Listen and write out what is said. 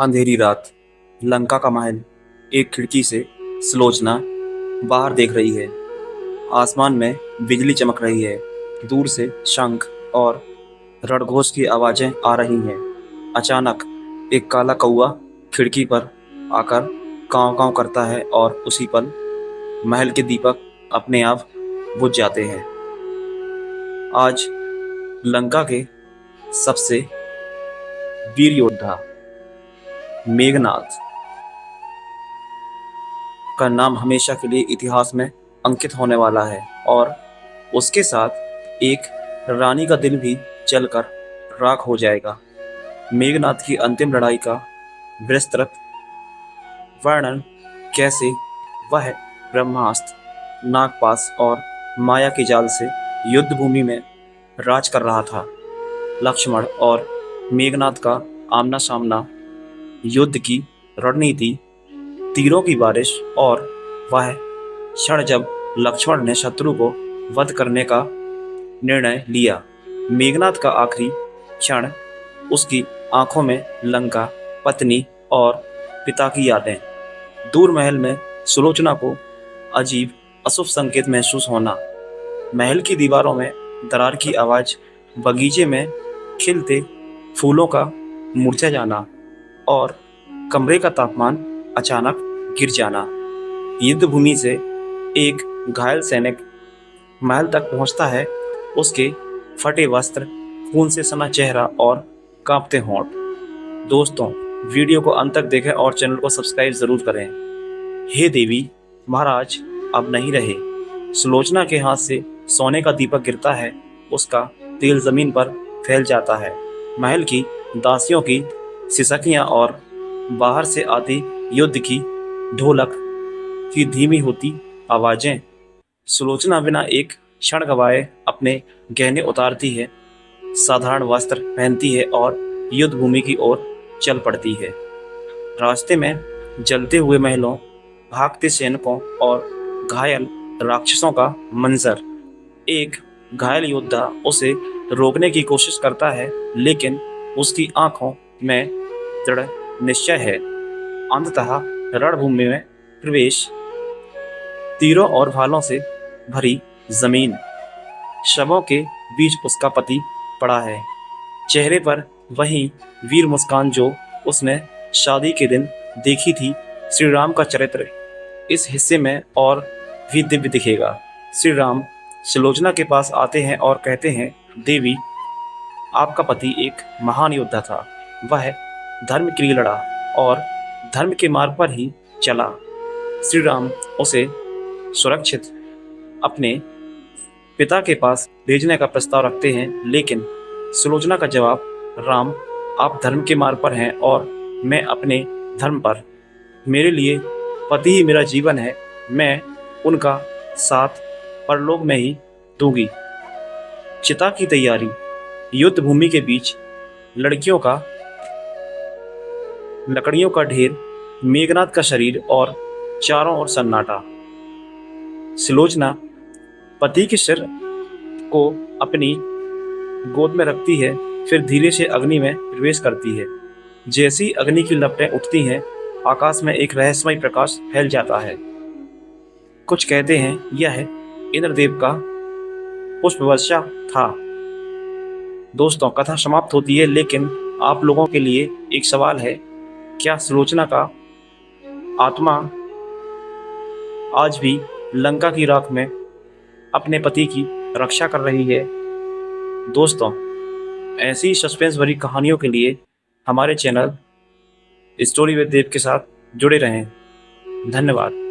अंधेरी रात, लंका का महल। एक खिड़की से सुलोचना बाहर देख रही है। आसमान में बिजली चमक रही है। दूर से शंख और रणघोष की आवाजें आ रही हैं। अचानक एक काला कौवा खिड़की पर आकर कांव कांव करता है और उसी पल महल के दीपक अपने आप बुझ जाते हैं। आज लंका के सबसे वीर योद्धा मेघनाद का नाम हमेशा के लिए इतिहास में अंकित होने वाला है और उसके साथ एक रानी का दिल भी जलकर राख हो जाएगा। मेघनाद की अंतिम लड़ाई का विस्तृत वर्णन कैसे वह ब्रह्मास्त्र, नागपाश और माया के जाल से युद्ध भूमि में राज कर रहा था। लक्ष्मण और मेघनाद का आमना सामना, युद्ध की रणनीति, तीरों की बारिश और वह क्षण जब लक्ष्मण ने शत्रु को वध करने का निर्णय लिया। मेघनाद का आखिरी क्षण, उसकी आंखों में लंका, पत्नी और पिता की यादें। दूर महल में सुलोचना को अजीब अशुभ संकेत महसूस होना, महल की दीवारों में दरार की आवाज, बगीचे में खिलते फूलों का मुरझा जाना और कमरे का तापमान अचानक गिर जाना। युद्ध भूमि से एक घायल सैनिक महल तक पहुंचता है। उसके फटे वस्त्र, खून से सना चेहरा और कांपते होंठ। दोस्तों, वीडियो को अंत तक देखें और चैनल को सब्सक्राइब जरूर करें। हे देवी, महाराज अब नहीं रहे। सुलोचना के हाथ से सोने का दीपक गिरता है। उसका तेल जमीन पर फैल जाता है। महल की दासियों की सिसकियां और बाहर से आती युद्ध की ढोलक की धीमी होती आवाजें। सुलोचना बिना एक क्षण गवाए अपने गहने उतारती है, साधारण वस्त्र पहनती है और युद्ध भूमि की ओर चल पड़ती है। रास्ते में जलते हुए महलों, भागते सैनिकों और घायल राक्षसों का मंजर। एक घायल योद्धा उसे रोकने की कोशिश करता है, लेकिन उसकी आंखों में दृढ़ निश्चय है। अंततः रणभूमि में प्रवेश, तीरों और भालों से भरी जमीन, शवों के बीच उसका पति पड़ा है। चेहरे पर वही वीर मुस्कान जो उसने शादी के दिन देखी थी। श्री राम का चरित्र इस हिस्से में और भी दिव्य दिखेगा। श्री राम सुलोचना के पास आते हैं और कहते हैं, देवी, आपका पति एक महान योद्धा था। वह धर्म के लिए लड़ा और धर्म के मार्ग पर ही चला। श्री राम उसे सुरक्षित अपने पिता के पास भेजने का प्रस्ताव रखते हैं, लेकिन सुलोचना का जवाब, राम, आप धर्म के मार्ग पर हैं और मैं अपने धर्म पर। मेरे लिए पति ही मेरा जीवन है। मैं उनका साथ परलोक में ही दूंगी। चिता की तैयारी, युद्ध भूमि के बीच लकड़ियों का ढेर, मेघनाद का शरीर और चारों ओर सन्नाटा। सुलोचना पति के सिर को अपनी गोद में रखती है, फिर धीरे से अग्नि में प्रवेश करती है। जैसी अग्नि की लपटें उठती हैं, आकाश में एक रहस्यमय प्रकाश फैल जाता है। कुछ कहते हैं यह इंद्रदेव का पुष्पवर्षा था। दोस्तों, कथा समाप्त होती है, लेकिन आप लोगों के लिए एक सवाल है, क्या सुलोचना का आत्मा आज भी लंका की राख में अपने पति की रक्षा कर रही है? दोस्तों, ऐसी सस्पेंस भरी कहानियों के लिए हमारे चैनल स्टोरी विद देव के साथ जुड़े रहें। धन्यवाद।